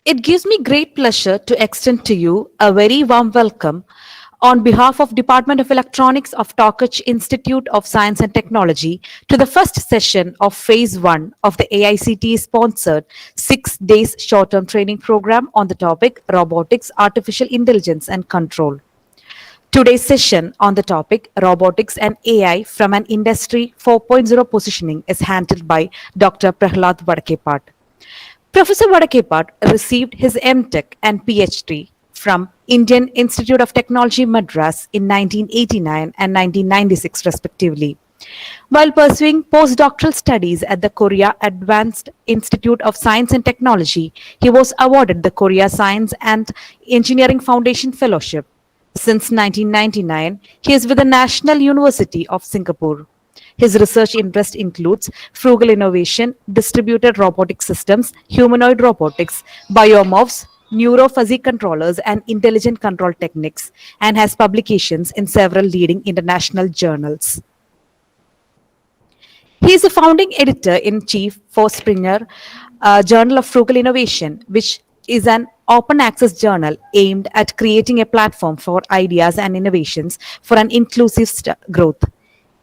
It gives me great pleasure to extend to you a very warm welcome on behalf of Department of Electronics of Kochi Institute of Science and Technology to the first session of Phase 1 of the AICTE sponsored 6 days short-term training program on the topic Robotics, Artificial Intelligence and Control. Today's session on the topic Robotics and AI from an Industry 4.0 positioning is handled by Dr. Prahlad Vadakepat. Professor Vadakepat received his MTech and PhD from Indian Institute of Technology Madras in 1989 and 1996 respectively. While pursuing postdoctoral studies at the Korea Advanced Institute of Science and Technology, he was awarded the Korea Science and Engineering Foundation Fellowship. Since 1999, he is with the National University of Singapore. His research interest includes frugal innovation, distributed robotic systems, humanoid robotics, biomorphs, neurofuzzy controllers, and intelligent control techniques, and has publications in several leading international journals. He is the founding editor-in-chief for Springer, Journal of Frugal Innovation, which is an open access journal aimed at creating a platform for ideas and innovations for an inclusive growth.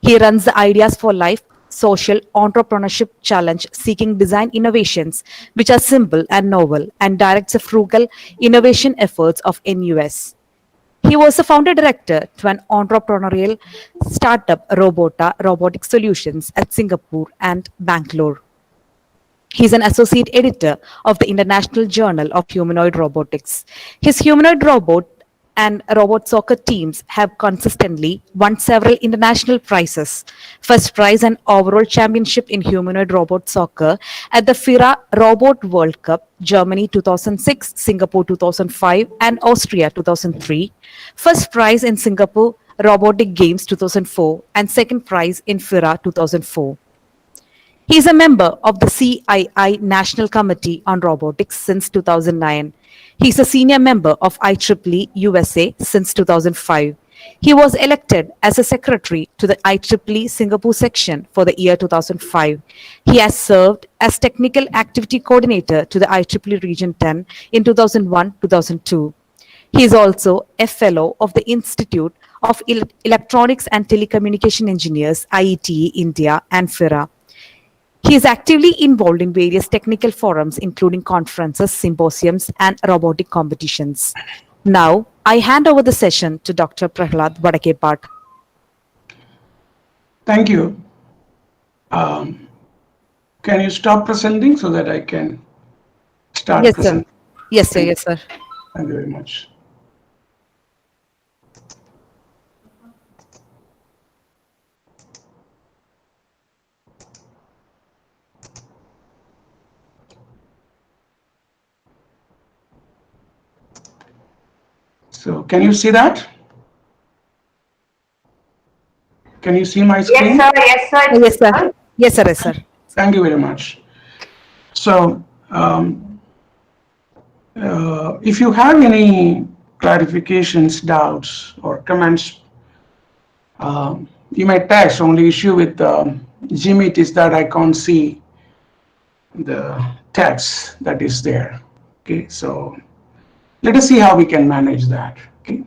He runs the Ideas for Life social entrepreneurship challenge seeking design innovations which are simple and novel and directs the frugal innovation efforts of NUS. He was the founder director to an entrepreneurial startup Robota Robotic Solutions at Singapore and Bangalore. He's an associate editor of the International Journal of Humanoid Robotics. His humanoid robot and robot soccer teams have consistently won several international prizes. First prize and overall championship in humanoid robot soccer at the FIRA Robot World Cup, Germany 2006, Singapore 2005, and Austria 2003. First prize in Singapore Robotic Games 2004, and second prize in FIRA 2004. He is a member of the CII National Committee on Robotics since 2009. He is a senior member of IEEE USA since 2005. He was elected as a secretary to the IEEE Singapore section for the year 2005. He has served as technical activity coordinator to the IEEE Region 10 in 2001-2002. He is also a fellow of the Institute of Electronics and Telecommunication Engineers, IETE India and FIRA. He is actively involved in various technical forums, including conferences, symposiums, and robotic competitions. Now, I hand over the session to Dr. Prahlad Vadakepat. Thank you. Can you stop presenting so that I can start Yes, sir. presenting? Yes, sir. Yes, sir. Thank you very much. So can you see that? Can you see my screen? Yes, sir. Yes, sir. Yes, sir. Yes, sir. Yes, sir. Thank you very much. So if you have any clarifications, doubts, or comments, you may text. Only issue with Gmeet is that I can't see the text that is there. Okay, so let us see how we can manage that. Okay,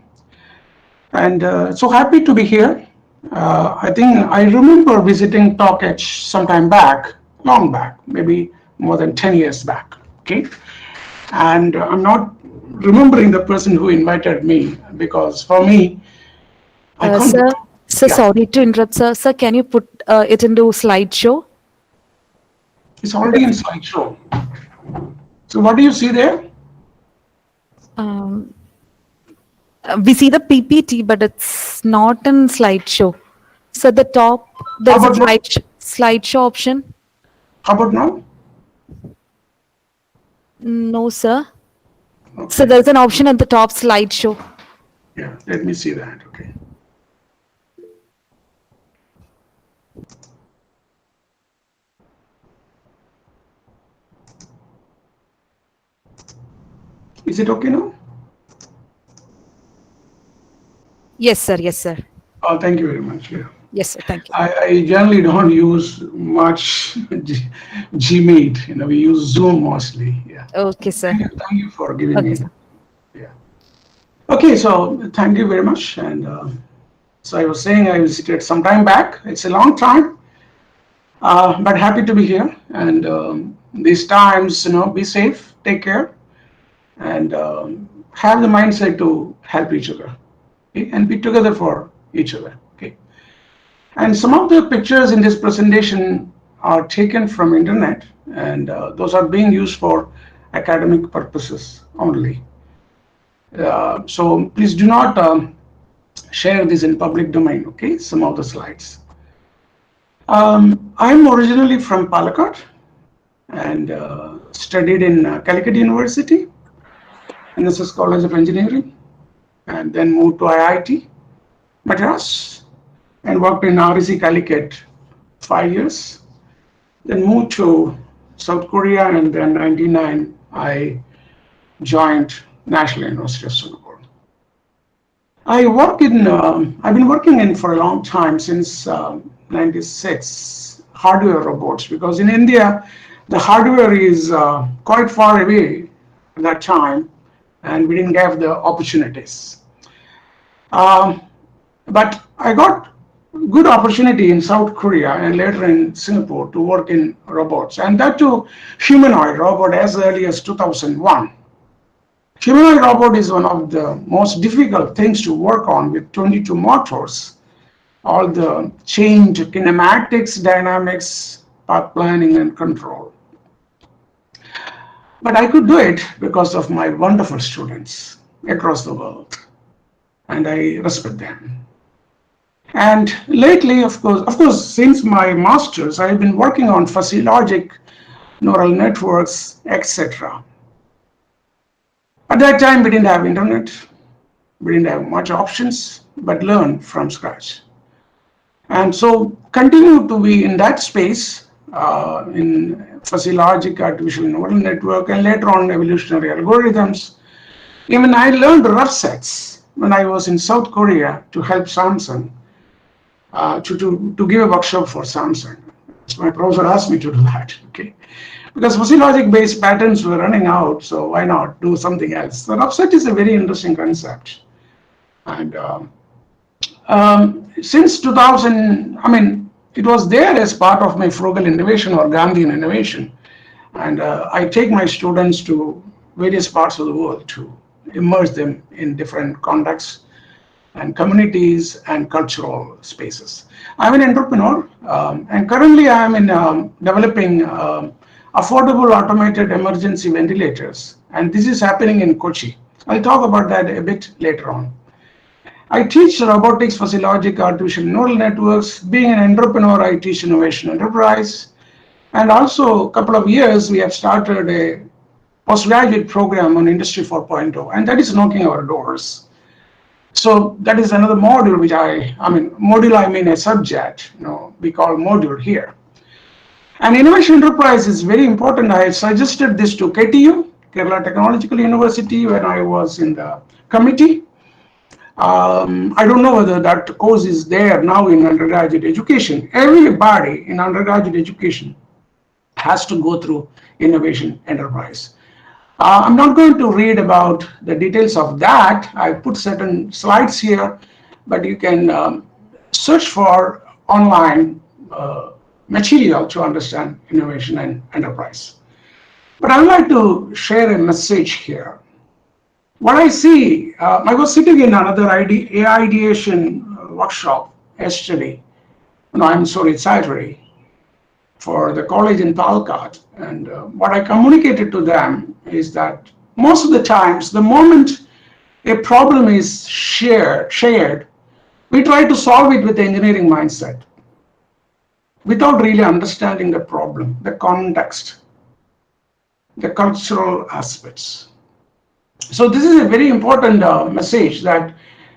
and so happy to be here. I think I remember visiting Kochi sometime back, long back, maybe more than 10 years back. Okay, and I'm not remembering the person who invited me because for me, I can't. Sir, Yeah. sorry to interrupt, sir. Sir, can you put it into slideshow? It's already in slideshow. So what do you see there? We see the PPT, but it's not in slideshow. So at the top, there's a How about slideshow option. How about now? No, sir. Okay. So there's an option at the top, slideshow. Yeah, let me see that. Okay. Is it okay now? Yes, sir. Yes, sir. Oh, thank you very much. Yeah. Yes, sir. Thank you. I generally don't use much Gmeet. We use Zoom mostly. Yeah. Okay, sir. Thank you for giving Okay, me. sir. Yeah. Okay, so thank you very much. And so I was saying I visited some time back. It's a long time, but happy to be here. And these times, be safe, take care, and have the mindset to help each other, okay? And be together for each other. Okay. And some of the pictures in this presentation are taken from internet, and those are being used for academic purposes only. So please do not share this in public domain. Okay, some of the slides. I'm originally from Palakkad and studied in Calicut University, NSS College of Engineering, and then moved to IIT Madras and worked in REC Calicut 5 years. Then moved to South Korea, and then 99 I joined National University of Singapore. I've been working in for a long time, since 96, hardware robots, because in India, the hardware is quite far away at that time, and we didn't have the opportunities. Um, but I got good opportunity in South Korea and later in Singapore to work in robots, and that too humanoid robot as early as 2001. Humanoid robot is one of the most difficult things to work on with 22 motors, all the change kinematics, dynamics, path planning, and control. But I could do it because of my wonderful students across the world, and I respect them. And lately, of course, since my masters, I've been working on fuzzy logic, neural networks, etc. At that time, we didn't have internet, we didn't have much options, but learn from scratch. And so continue to be in that space, in fuzzy logic, artificial neural network, and later on evolutionary algorithms. Even I learned rough sets when I was in South Korea to help Samsung, to give a workshop for Samsung. So my professor asked me to do that, okay? Because fuzzy logic based patterns were running out, so why not do something else? The rough set is a very interesting concept. And since 2000, I mean, it was there as part of my frugal innovation or Gandhian innovation. And I take my students to various parts of the world to immerse them in different contexts and communities and cultural spaces. I'm an entrepreneur, and currently I'm in developing affordable automated emergency ventilators, and this is happening in Kochi. I'll talk about that a bit later on. I teach robotics, fuzzy logic, artificial neural networks. Being an entrepreneur, I teach innovation enterprise. And also, a couple of years, we have started a postgraduate program on Industry 4.0, and that is knocking our doors. So that is another module which module I mean a subject, we call module here. And innovation enterprise is very important. I suggested this to KTU, Kerala Technological University, when I was in the committee. I don't know whether that course is there now in undergraduate education. Everybody in undergraduate education has to go through innovation enterprise. I'm not going to read about the details of that. I put certain slides here, but you can search for online material to understand innovation and enterprise. But I would like to share a message here. What I see, I was sitting in another AI ideation workshop yesterday. No, I'm sorry, Saturday, for the college in Talcott. And what I communicated to them is that most of the times, the moment a problem is shared, we try to solve it with the engineering mindset without really understanding the problem, the context, the cultural aspects. So this is a very important message that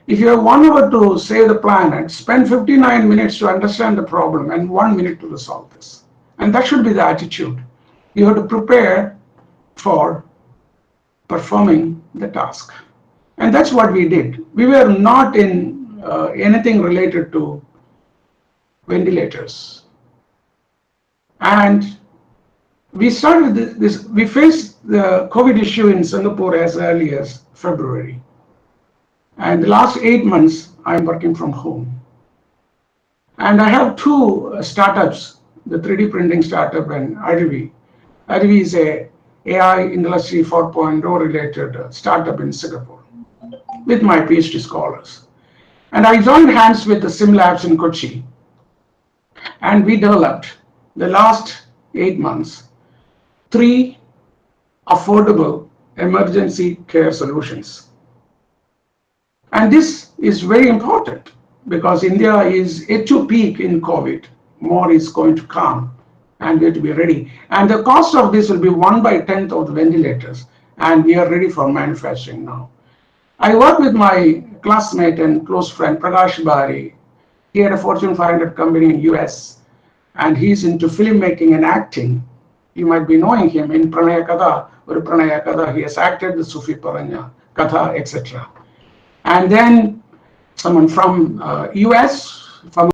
if you have 1 hour to save the planet, spend 59 minutes to understand the problem and 1 minute to resolve this. And that should be the attitude. You have to prepare for performing the task. And that's what we did. We were not in anything related to ventilators. And we started this, we faced the COVID issue in Singapore as early as February. And the last 8 months, I'm working from home. And I have two startups, the 3D printing startup and IDV. IDV is a AI Industry 4.0 related startup in Singapore with my PhD scholars. And I joined hands with the Sim Labs in Kochi, and we developed the last 8 months three affordable emergency care solutions. And this is very important because India is yet to peak in COVID. More is going to come and we have to be ready. And the cost of this will be 1/10th of the ventilators. And we are ready for manufacturing now. I work with my classmate and close friend Prakash Bari. He had a Fortune 500 company in US and he's into filmmaking and acting. You might be knowing him in Pranaya Katha or Pranaya Katha. He has acted the Sufi Paranya, Katha, etc. And then someone from US, from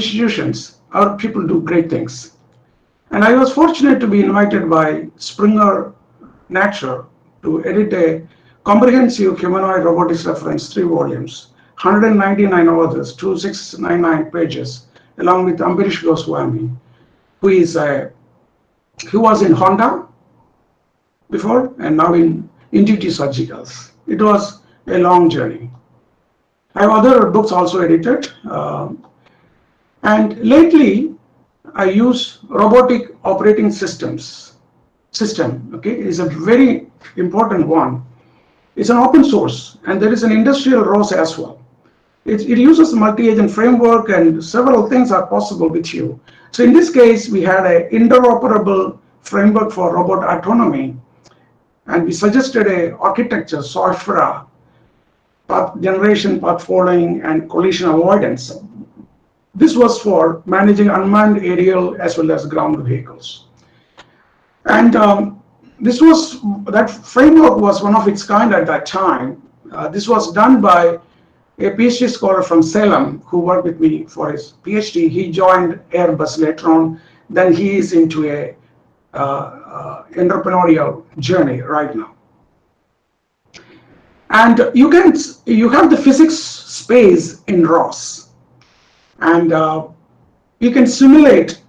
institutions, our people do great things. And I was fortunate to be invited by Springer Nature to edit a comprehensive humanoid robotics reference, 3 volumes, 199 authors, 2699 pages, along with Ambarish Goswami, who is a he was in Honda before and now in Intuitive Surgicals. It was a long journey. I have other books also edited, and lately I use robotic operating system. Okay, is a very important one. It's an open source, and there is an industrial ROS as well. It uses multi-agent framework, and several things are possible with you. So in this case, we had an interoperable framework for robot autonomy, and we suggested a architecture, software, path generation, path following, and collision avoidance. This was for managing unmanned aerial as well as ground vehicles. And that framework was one of its kind at that time. This was done by a PhD scholar from Salem who worked with me for his PhD. He joined Airbus later on. Then he is into a entrepreneurial journey right now. And you have the physics space in ROS, and you can simulate.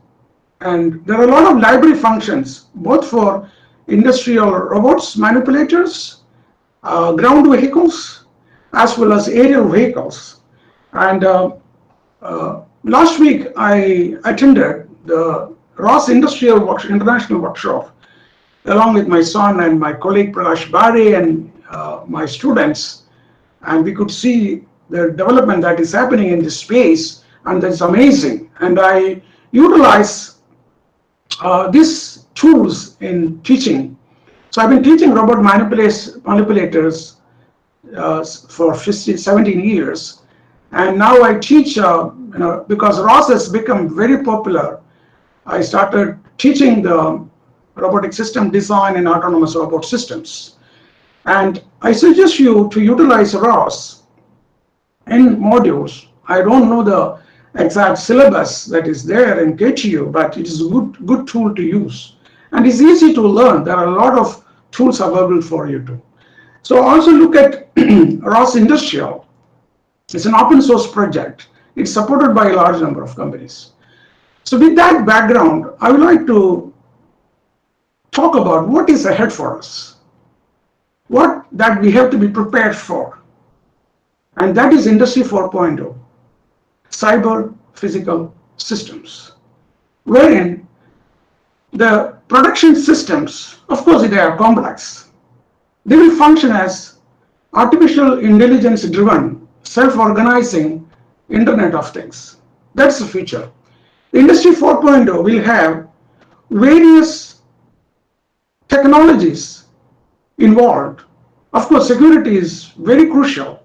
And there are a lot of library functions, both for industrial robots, manipulators, ground vehicles, as well as aerial vehicles. And last week I attended the ROS International Workshop along with my son and my colleague Prakash Bari and my students, and we could see the development that is happening in this space, and that's amazing. And I utilize these tools in teaching. So I've been teaching robot manipulators for 17 years, and now I teach. Because ROS has become very popular, I started teaching the robotic system design and autonomous robot systems. And I suggest you to utilize ROS in modules. I don't know the exact syllabus that is there in KTU, but it is a good tool to use. And it's easy to learn. There are a lot of tools available for you to. So also look at ROS Industrial. It's an open source project. It's supported by a large number of companies. So with that background, I would like to talk about what is ahead for us, what that we have to be prepared for. And that is Industry 4.0, cyber physical systems, wherein the production systems, of course, they are complex. They will function as artificial intelligence driven, self-organizing Internet of Things. That's the future. Industry 4.0 will have various technologies involved. Of course, security is very crucial.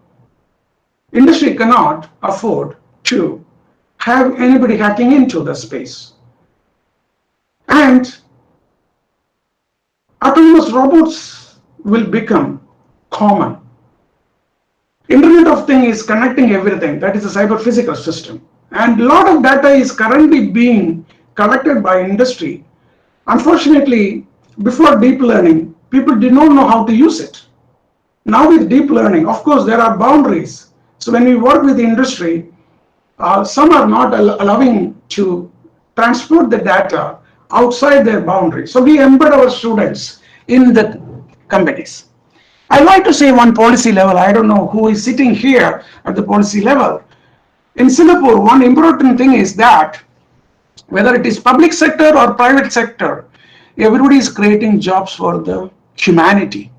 Industry cannot afford to have anybody hacking into the space. And autonomous robots will become common. Internet of Things is connecting everything. That is a cyber physical system. And a lot of data is currently being collected by industry. Unfortunately, before deep learning, people did not know how to use it. Now with deep learning, of course, there are boundaries. So when we work with the industry, some are not allowing to transport the data outside their boundaries. So we embed our students in the companies. I like to say one policy level. I don't know who is sitting here at the policy level. In Singapore, one important thing is that whether it is public sector or private sector, everybody is creating jobs for the humanity.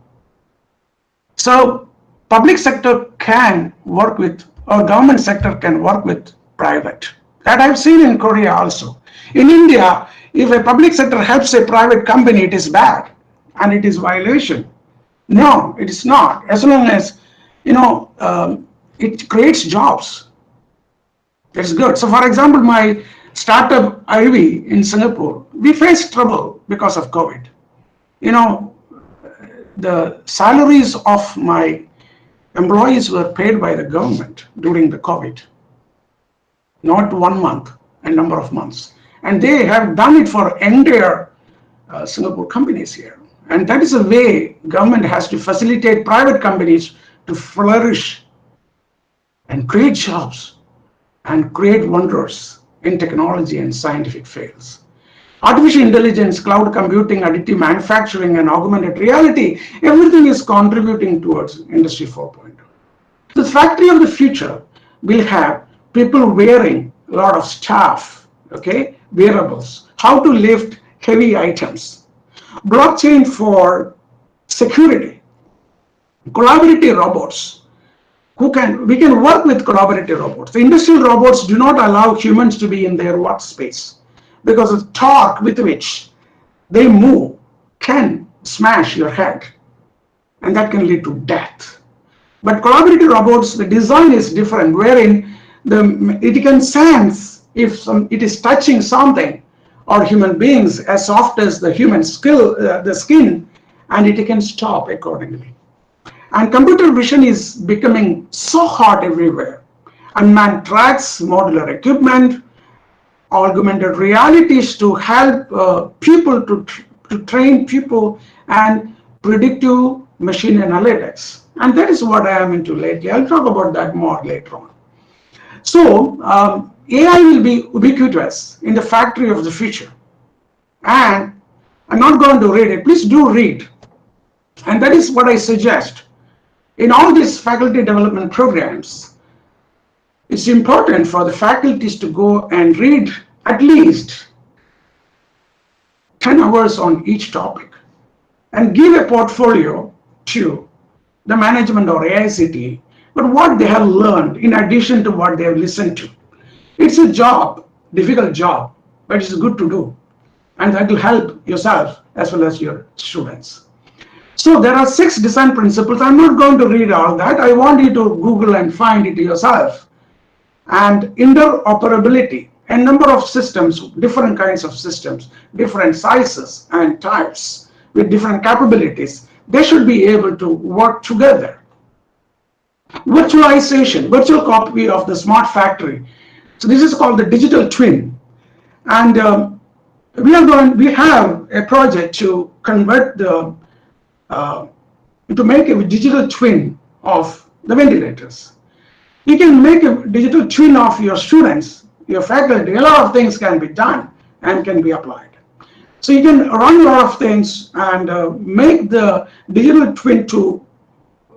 So public sector can work with, or government sector can work with private. That I've seen in Korea also. In India, if a public sector helps a private company, it is bad and it is violation. No, it is not. As long as, it creates jobs. That's good. So for example, my startup Ivy in Singapore, we faced trouble because of COVID. The salaries of my employees were paid by the government during the COVID. Not 1 month, a number of months. And they have done it for entire Singapore companies here. And that is a way government has to facilitate private companies to flourish and create jobs and create wonders in technology and scientific fields. Artificial intelligence, cloud computing, additive manufacturing, and augmented reality, everything is contributing towards Industry 4.0. The factory of the future will have people wearing a lot of stuff, okay, wearables, how to lift heavy items, blockchain for security, collaborative robots, we can work with collaborative robots. The industrial robots do not allow humans to be in their workspace because the torque with which they move can smash your head, and that can lead to death. But collaborative robots, the design is different, wherein it can sense if it is touching something or human beings as soft as the human the skin, and it can stop accordingly. And computer vision is becoming so hot everywhere. Unmanned tracks, modular equipment, augmented realities to help people to train people, and predictive machine analytics. And that is what I am into lately. I'll talk about that more later on. So AI will be ubiquitous in the factory of the future. And I'm not going to read it. Please do read. And that is what I suggest. In all these faculty development programs, it's important for the faculties to go and read at least 10 hours on each topic and give a portfolio to the management or AICT, but what they have learned in addition to what they have listened to. It's a job, difficult job, but it's good to do. And that will help yourself as well as your students. So there are 6 design principles. I'm not going to read all that. I want you to Google and find it yourself. And interoperability, a number of systems, different kinds of systems, different sizes and types with different capabilities, they should be able to work together. Virtualization, virtual copy of the smart factory. So this is called the digital twin. And we have a project to convert to make a digital twin of the ventilators. You can make a digital twin of your students, your faculty. A lot of things can be done and can be applied. So you can run a lot of things and make the digital twin to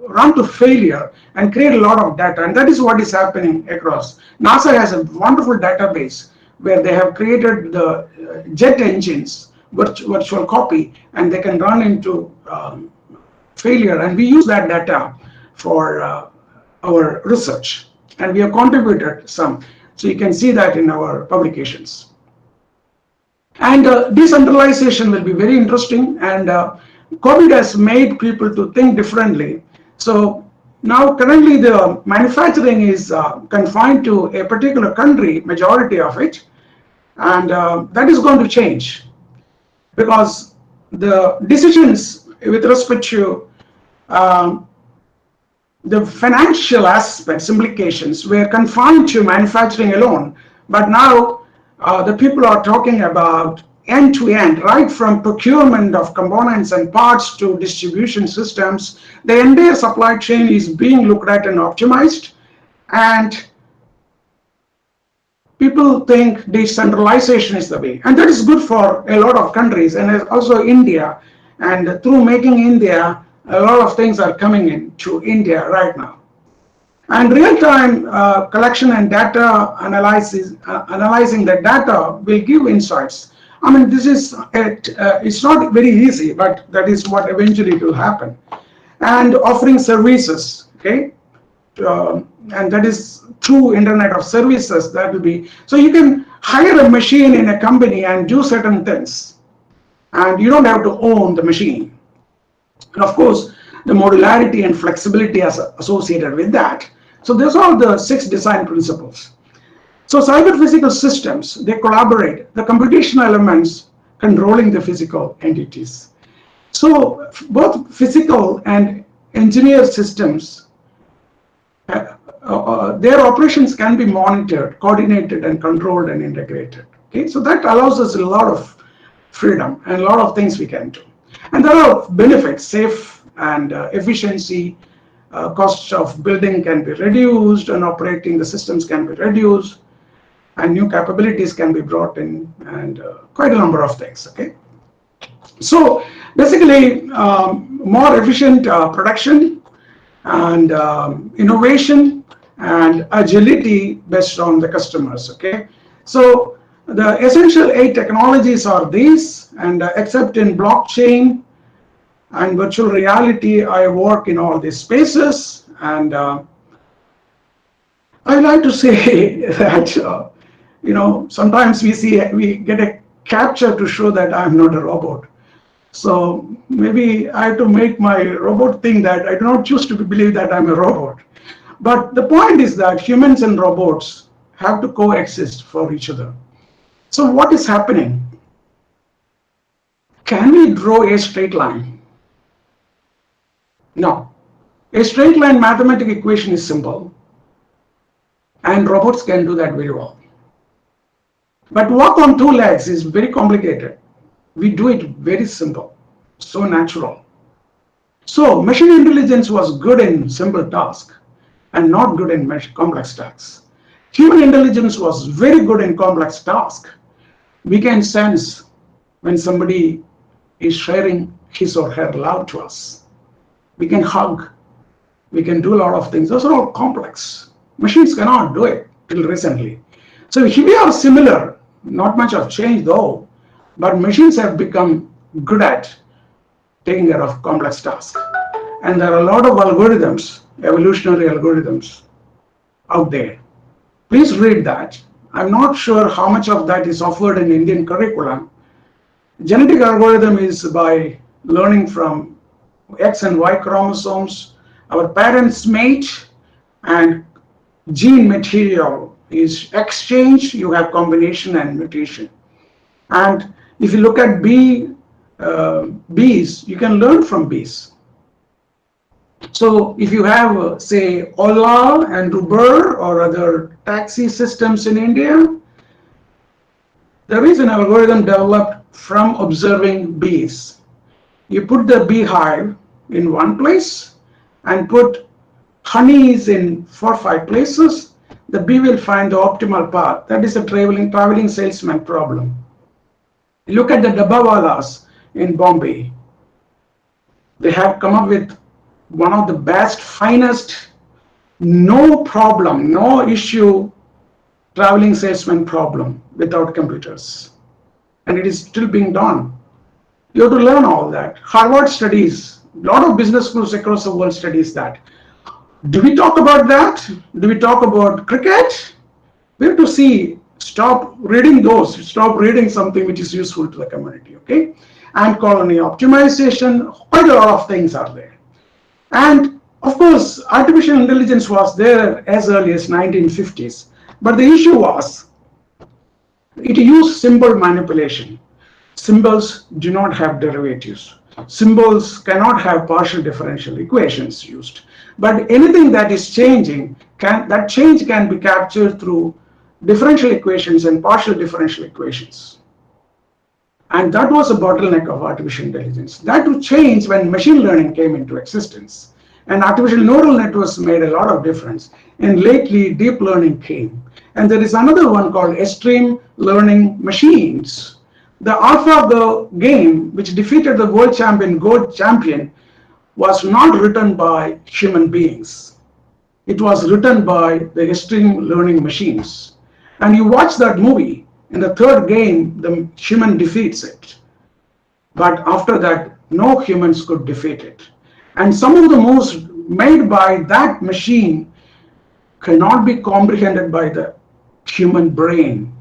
run to failure and create a lot of data. And that is what is happening across. NASA has a wonderful database where they have created the jet engines, virtual copy, and they can run into failure. And we use that data for our research. And we have contributed some. So you can see that in our publications. And decentralization will be very interesting. And COVID has made people to think differently. So now currently the manufacturing is confined to a particular country, majority of it. And that is going to change, because the decisions with respect to the financial aspects, implications, were confined to manufacturing alone. But now the people are talking about end-to-end, right from procurement of components and parts to distribution systems. The entire supply chain is being looked at and optimized. And people think decentralization is the way. And that is good for a lot of countries, and also India. And through Making India, a lot of things are coming into India right now. And real-time collection and data analysis, analyzing the data will give insights. I mean, this is it's not very easy, but that is what eventually will happen. And offering services, okay, and that is through Internet of Services. That will be, so you can hire a machine in a company and do certain things, and you don't have to own the machine. And of course, the modularity and flexibility associated with that. So those are the 6 design principles. So cyber-physical systems, they collaborate, the computational elements controlling the physical entities. So both physical and engineered systems their operations can be monitored, coordinated, and controlled and integrated. Okay, so that allows us a lot of freedom and a lot of things we can do. And there are benefits, safe and efficiency, costs of building can be reduced, and operating the systems can be reduced, and new capabilities can be brought in, and quite a number of things. Okay, so basically, more efficient production and innovation and agility based on the customers. Okay, so the essential 8 technologies are these, and except in blockchain and virtual reality, I work in all these spaces, and I like to say that sometimes we get a capture to show that I'm not a robot. So maybe I have to make my robot think that I do not choose to believe that I'm a robot. But the point is that humans and robots have to coexist for each other. So what is happening? Can we draw a straight line? No. A straight line mathematical equation is simple, and robots can do that very well. But walk on 2 legs is very complicated. We do it very simple, so natural. So machine intelligence was good in simple tasks and not good in complex tasks. Human intelligence was very good in complex tasks. We can sense when somebody is sharing his or her love to us. We can hug. We can do a lot of things. Those are all complex. Machines cannot do it till recently. So here we are similar, not much of change though, but machines have become good at taking care of complex tasks. And there are a lot of algorithms, evolutionary algorithms out there. Please read that. I'm not sure how much of that is offered in Indian curriculum. Genetic algorithm is by learning from X and Y chromosomes. Our parents mate, and gene material is exchange. You have combination and mutation. And if you look at bees, you can learn from bees. So if you have, say, Ola and Uber or other taxi systems in India, there is an algorithm developed from observing bees. You put the beehive in one place and put honeys in 4 or 5 places, the bee will find the optimal path. That is a traveling salesman problem. Look at the Dabbawalas in Bombay. They have come up with one of the best, finest, no problem, no issue traveling salesman problem without computers. And it is still being done. You have to learn all that. Harvard studies, a lot of business schools across the world studies that. Do we talk about that? Do we talk about cricket? We have to see, stop reading those, stop reading something which is useful to the community, okay? And colony optimization, quite a lot of things are there. And of course, artificial intelligence was there as early as 1950s. But the issue was, it used symbol manipulation. Symbols do not have derivatives. Symbols cannot have partial differential equations used. But anything that is changing, that change can be captured through differential equations and partial differential equations. And that was a bottleneck of artificial intelligence. That would change when machine learning came into existence. And artificial neural networks made a lot of difference. And lately, deep learning came. And there is another one called extreme learning machines. The AlphaGo game, which defeated the world champion Go champion, was not written by human beings. It was written by the extreme learning machines. And you watch that movie, in the third game, the human defeats it. But after that, no humans could defeat it. And some of the moves made by that machine cannot be comprehended by the human brain,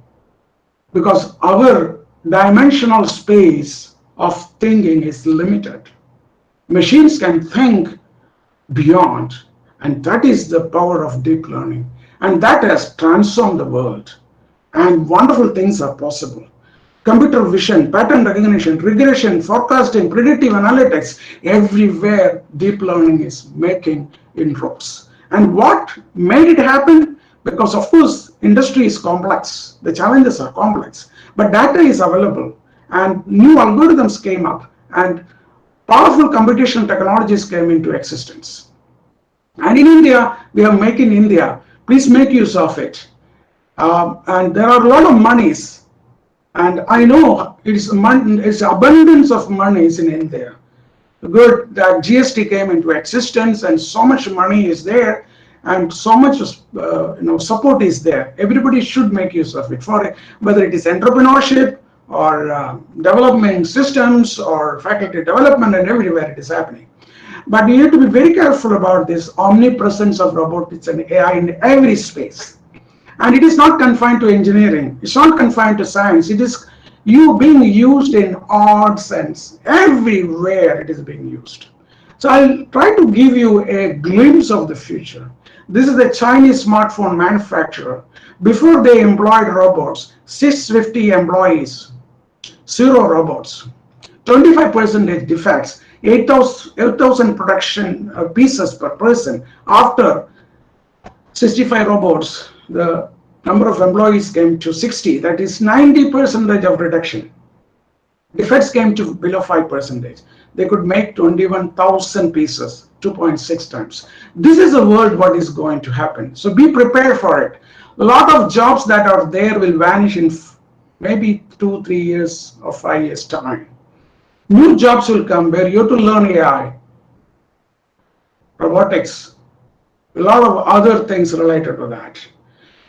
because our dimensional space of thinking is limited. Machines can think beyond, and that is the power of deep learning. And that has transformed the world. And wonderful things are possible. Computer vision, pattern recognition, regression, forecasting, predictive analytics, everywhere deep learning is making inroads. And what made it happen? Because of course, industry is complex. The challenges are complex, but data is available and new algorithms came up and powerful computational technologies came into existence. And in India, we are Make in India. Please make use of it. And there are a lot of monies, and I know it's abundance of monies in India. Good that GST came into existence, and so much money is there, and so much support is there. Everybody should make use of it for whether it is entrepreneurship or development systems or faculty development, and everywhere it is happening. But you need to be very careful about this omnipresence of robotics and AI in every space. And it is not confined to engineering. It's not confined to science. It is you being used in arts and everywhere it is being used. So I'll try to give you a glimpse of the future. This is the Chinese smartphone manufacturer. Before they employed robots, 650 employees, zero robots, 25% defects, 8,000 production pieces per person. After 65 robots, the number of employees came to 60. That is 90% of reduction. Defects came to below 5%. They could make 21,000 pieces, 2.6 times. This is the world what is going to happen. So be prepared for it. A lot of jobs that are there will vanish in maybe 2, 3 years or 5 years time. New jobs will come where you have to learn AI, robotics, a lot of other things related to that.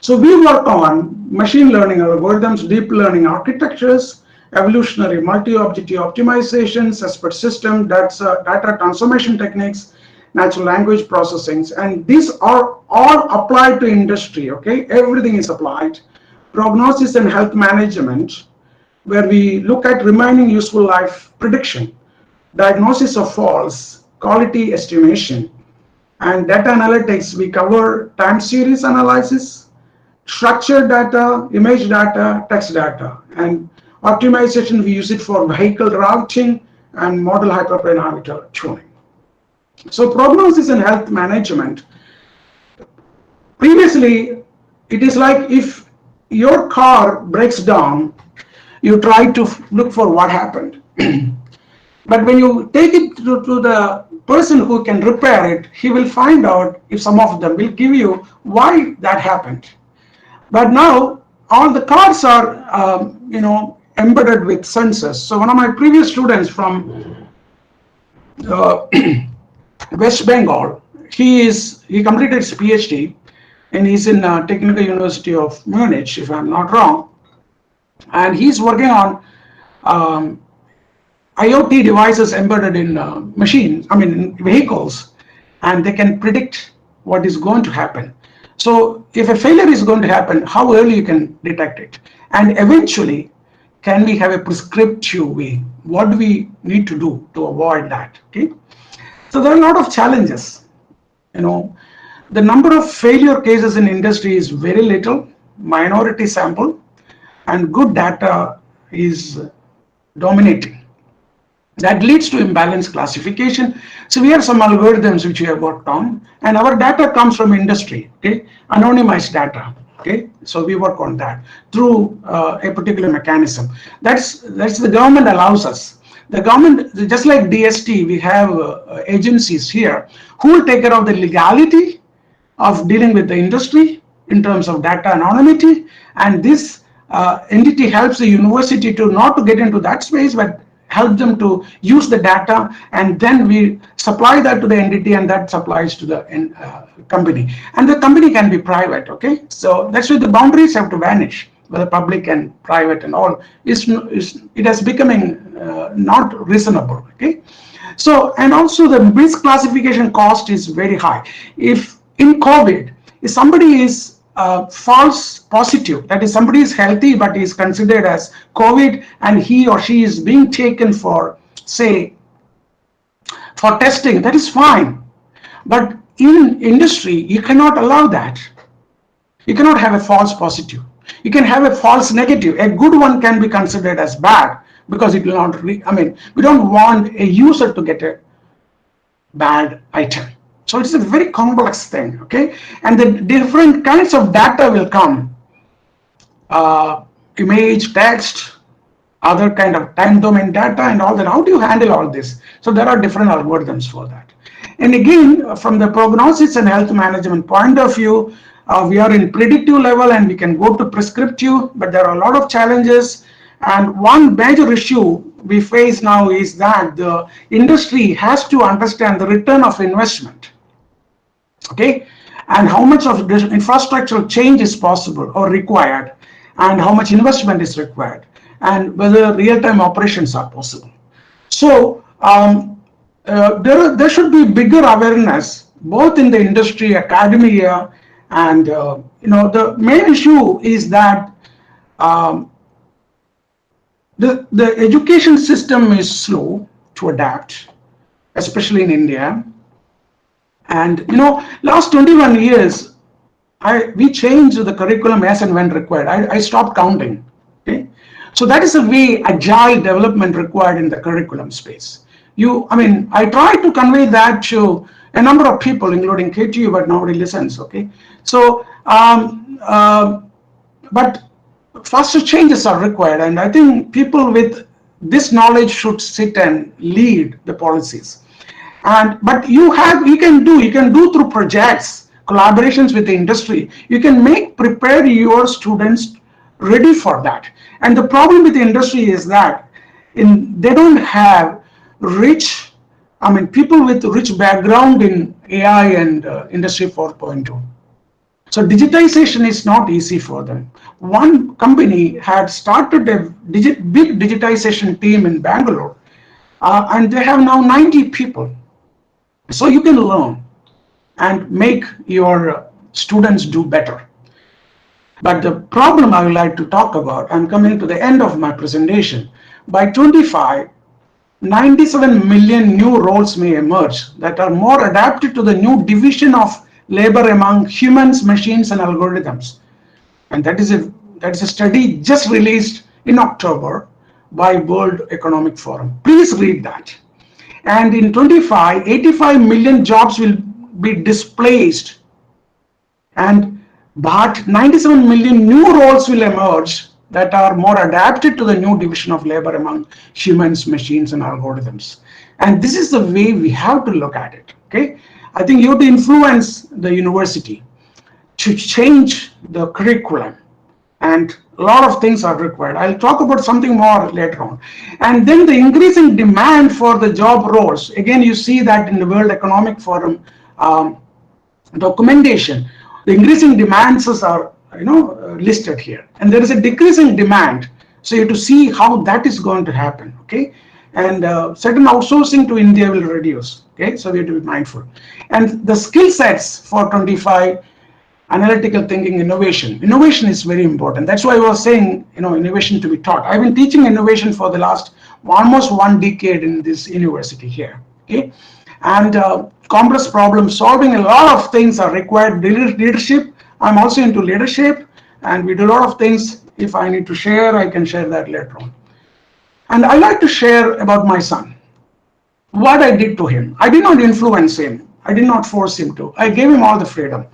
So we work on machine learning algorithms, deep learning architectures, evolutionary multi-objective optimization, suspect system, data transformation techniques, natural language processing, and these are all applied to industry, okay? Everything is applied. Prognosis and health management, where we look at remaining useful life prediction, diagnosis of falls, quality estimation, and data analytics, we cover time series analysis, structured data, image data, text data, and optimization, we use it for vehicle routing and model hyperparameter tuning. So prognosis and health management, previously it is like if your car breaks down, you try to look for what happened. But when you take it to the person who can repair it, he will find out, if some of them will give you why that happened. But now all the cars are embedded with sensors. So one of my previous students from West Bengal, he completed his PhD, and he's in Technical University of Munich, if I'm not wrong, and he's working on IoT devices embedded in in vehicles, and they can predict what is going to happen. So if a failure is going to happen, how early you can detect it, and eventually, can we have a prescriptive way? What do we need to do to avoid that? Okay, so there are a lot of challenges. The number of failure cases in industry is very little, minority sample, and good data is dominating. That leads to imbalanced classification. So we have some algorithms which we have worked on, and our data comes from industry, okay, anonymized data. Okay, so we work on that through a particular mechanism. That's the government allows us. The government, just like DST, we have agencies here who will take care of the legality of dealing with the industry in terms of data anonymity, and this entity helps the university to not to get into that space, but help them to use the data, and then we supply that to the entity, and that supplies to the company, and the company can be private. Okay, so that's why the boundaries have to vanish, whether public and private and all it has becoming not reasonable. Okay, so, and also the misclassification cost is very high. If in COVID, if somebody is false positive, that is, somebody is healthy but is considered as COVID, and he or she is being taken for, say, for testing, that is fine. But in industry, you cannot allow that. You cannot have a false positive. You can have a false negative. A good one can be considered as bad because it will not we don't want a user to get a bad item. So it's a very complex thing, okay? And the different kinds of data will come, image, text, other kind of time domain data and all that. How do you handle all this? So there are different algorithms for that. And again, from the prognosis and health management point of view, we are in predictive level and we can go to prescriptive, but there are a lot of challenges. And one major issue we face now is that the industry has to understand the return of investment, okay, and how much of this infrastructural change is possible or required, and how much investment is required, and whether real-time operations are possible. So there should be bigger awareness both in the industry, academia, and the main issue is that um, the education system is slow to adapt, especially in India. And last 21 years, we changed the curriculum as and when required. I stopped counting. Okay, so that is a way agile development required in the curriculum space. I try to convey that to a number of people, including KTU, but nobody listens. Okay, so but faster changes are required, and I think people with this knowledge should sit and lead the policies. And but you can do through projects, collaborations with the industry. You can prepare your students ready for that. And the problem with the industry is that they don't have rich, people with rich background in AI and industry 4.2. So digitization is not easy for them. One company had started a big digitization team in Bangalore, and they have now 90 people. So you can learn and make your students do better. But the problem I would like to talk about, I'm coming to the end of my presentation. By 25, 97 million new roles may emerge that are more adapted to the new division of labor among humans, machines, and algorithms. And that is a study just released in October by World Economic Forum. Please read that. And in 25, 85 million jobs will be displaced, but 97 million new roles will emerge that are more adapted to the new division of labor among humans, machines, and algorithms. And this is the way we have to look at it. Okay, I think you have to influence the university to change the curriculum, and a lot of things are required. I'll talk about something more later on. And then the increasing demand for the job roles. Again, you see that in the World Economic Forum documentation, the increasing demands are listed here, and there is a decreasing demand. So you have to see how that is going to happen. Okay, and certain outsourcing to India will reduce. Okay, so we have to be mindful. And the skill sets for 25. Analytical thinking, innovation is very important. That's why I was saying innovation to be taught. I've been teaching innovation for the last almost 1 decade in this university here. Okay, and complex problem solving, a lot of things are required. Leadership, I'm also into leadership, and we do a lot of things. If I need to share, I can share that later on. And I like to share about my son, what I did to him. I did not influence him, I did not force him to. I gave him all the freedom.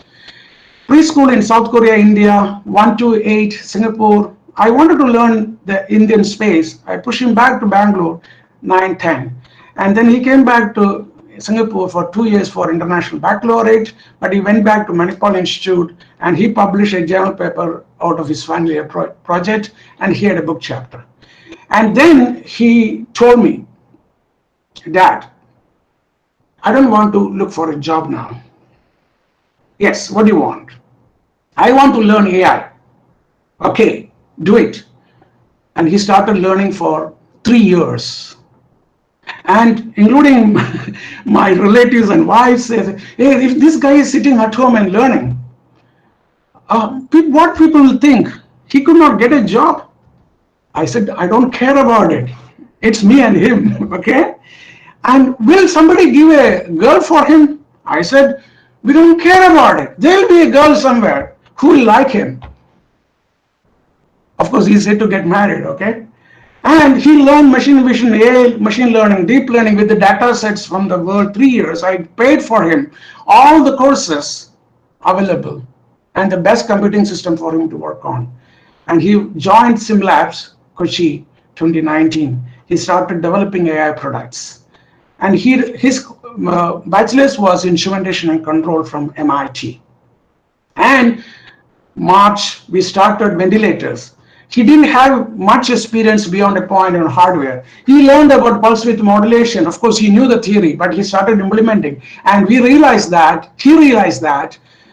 Preschool in South Korea, India, 1 to 8, Singapore. I wanted to learn the Indian space. I pushed him back to Bangalore, 9, 10. And then he came back to Singapore for 2 years for international baccalaureate, but he went back to Manipal Institute and he published a journal paper out of his final year project, and he had a book chapter. And then he told me, Dad, I don't want to look for a job now. Yes, what do you want? I want to learn AI. Okay, do it. And he started learning for 3 years. And including my relatives and wives said, hey, if this guy is sitting at home and learning, what people will think? He could not get a job. I said, I don't care about it. It's me and him, okay? And will somebody give a girl for him? I said, we don't care about it. There'll be a girl somewhere who will like him. Of course, he said to get married, okay? And he learned machine vision, AI, machine learning, deep learning with the data sets from the world 3 years. I paid for him all the courses available and the best computing system for him to work on. And he joined SimLabs, Kochi, 2019. He started developing AI products. And his bachelor's was instrumentation and control from MIT. And March, we started ventilators. He didn't have much experience beyond a point on hardware. He learned about pulse width modulation. Of course, he knew the theory, but he started implementing. And he realized that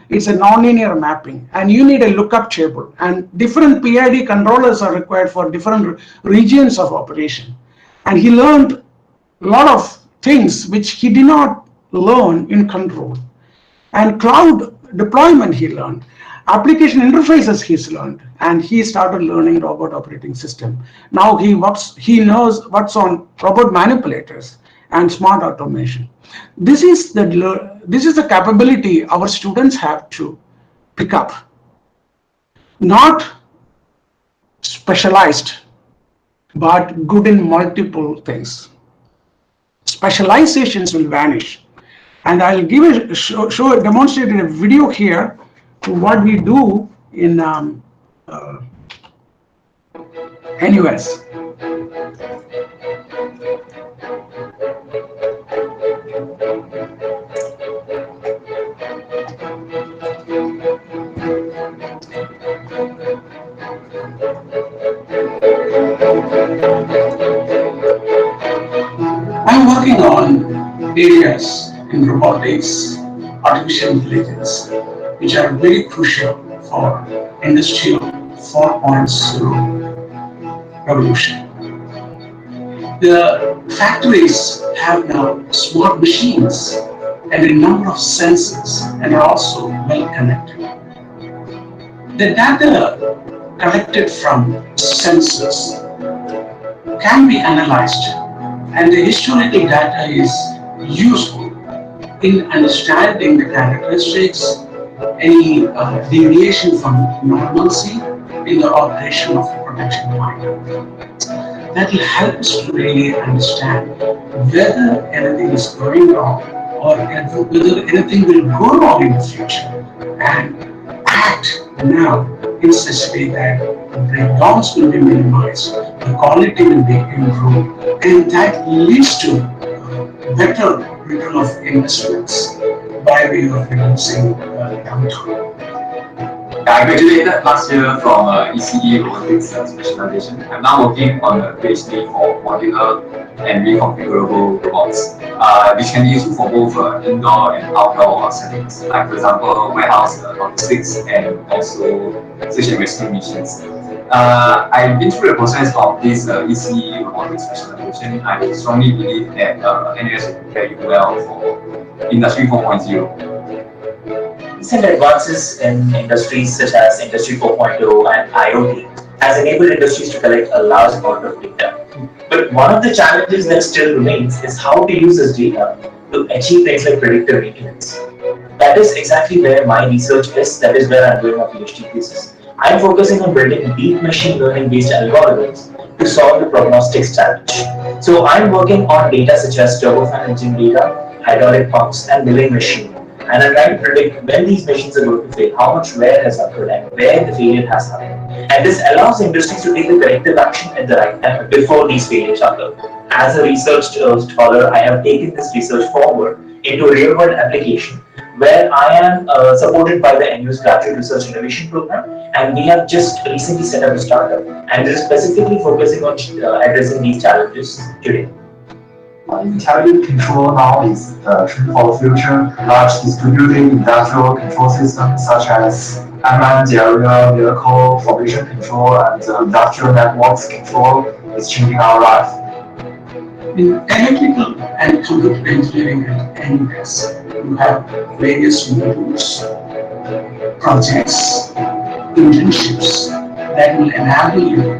it's a nonlinear mapping, and you need a lookup table. And different PID controllers are required for different regions of operation. And he learned a lot of things which he did not learn in control. And cloud deployment he learned, application interfaces he's learned, and he started learning robot operating system. Now he knows what's on robot manipulators and smart automation. This is the capability our students have to pick up, not specialized, but good in multiple things. Specializations will vanish. And I'll give demonstrate a video here to what we do in NUS. I'm working on areas in robotics, artificial intelligence, which are very crucial for industrial 4.0 revolution. The factories have now smart machines and a number of sensors and are also well connected. The data collected from sensors can be analyzed, and the historical data is useful in understanding the characteristics, any deviation from normalcy in the operation of the production line. That will help us to really understand whether anything is going wrong or whether anything will go wrong in the future, and act now in such a way that the breakdowns will be minimized, the quality will be improved, and that leads to better return of investments by way of reducing downtime. I graduated last year from ECE Robotics specialization. I'm now working on a PhD for modular and reconfigurable robots, which can be useful for both indoor and outdoor settings, like for example warehouse logistics and also search and rescue missions. I've been through the process of this ECE Robotics specialization. I strongly believe that NUS will prepare you well for Industry 4.0. Recent advances in industries such as Industry 4.0 and IoT has enabled industries to collect a large amount of data. But one of the challenges that still remains is how to use this data to achieve things like predictive maintenance. That is exactly where my research is, that is where I'm doing my PhD thesis. I'm focusing on building deep machine learning based algorithms to solve the prognostics challenge. So I'm working on data such as turbofan engine data, hydraulic pumps, and milling machine. And I'm trying to predict when these machines are going to fail, how much wear has occurred, and where the failure has happened. And this allows industries to take the corrective action at the right time before these failures occur. As a research scholar, I have taken this research forward into a real-world application where I am supported by the NUS Graduate Research Innovation Program, and we have just recently set up a startup, and it is specifically focusing on addressing these challenges today. Intelligent control now is the trend for the future. Large distributed industrial control systems such as unmanned area vehicle formation control and industrial networks control is changing our life. In electrical and computer engineering at NUS, you have various modules, projects, internships that will enable you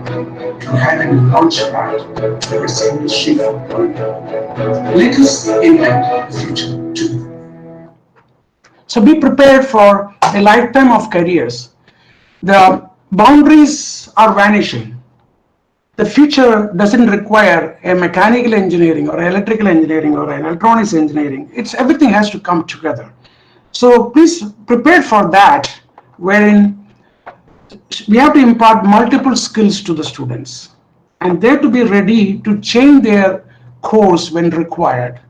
to have a launch pad towards industry 4.0. Let us invent the future together. So be prepared for a lifetime of careers. The boundaries are vanishing. The future doesn't require a mechanical engineering or electrical engineering or an electronics engineering. It's everything has to come together. So please prepare for that, wherein we have to impart multiple skills to the students, and they're to be ready to change their course when required.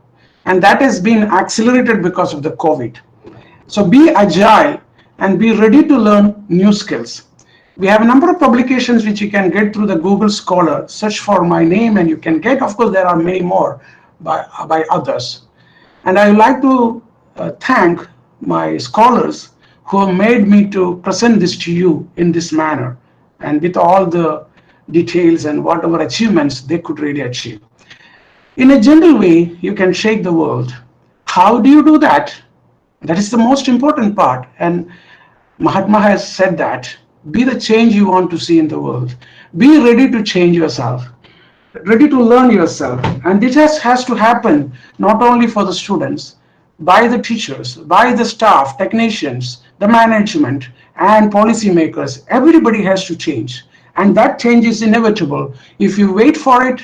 And that has been accelerated because of the COVID. So be agile and be ready to learn new skills. We have a number of publications which you can get through the Google Scholar. Search for my name and you can get, of course, there are many more by others. And I would like to thank my scholars who have made me to present this to you in this manner and with all the details and whatever achievements they could really achieve. In a gentle way, you can shake the world. How do you do that? That is the most important part. And Mahatma has said that be the change you want to see in the world. Be ready to change yourself, ready to learn yourself. And this has to happen not only for the students, by the teachers, by the staff, technicians, the management, and policymakers. Everybody has to change. And that change is inevitable. If you wait for it,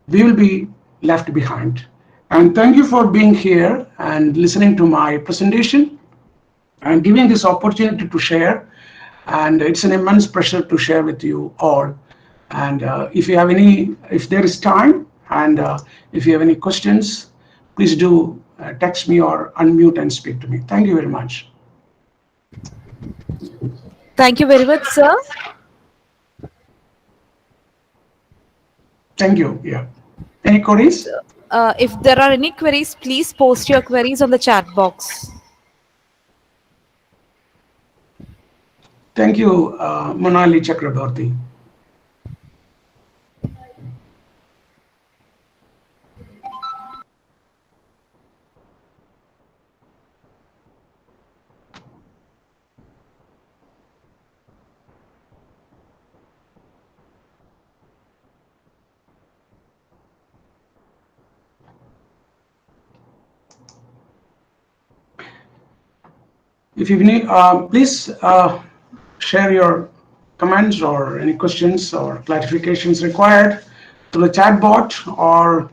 we will be left behind. And thank you for being here and listening to my presentation and giving this opportunity to share. And it's an immense pleasure to share with you all. And if there is time, and if you have any questions, please do text me or unmute and speak to me. Thank you very much. Thank you very much, sir. Thank you. Yeah. Any queries? If there are any queries, please post your queries on the chat box. Thank you, Monali Chakraborty. If you need, please share your comments or any questions or clarifications required to the chat bot or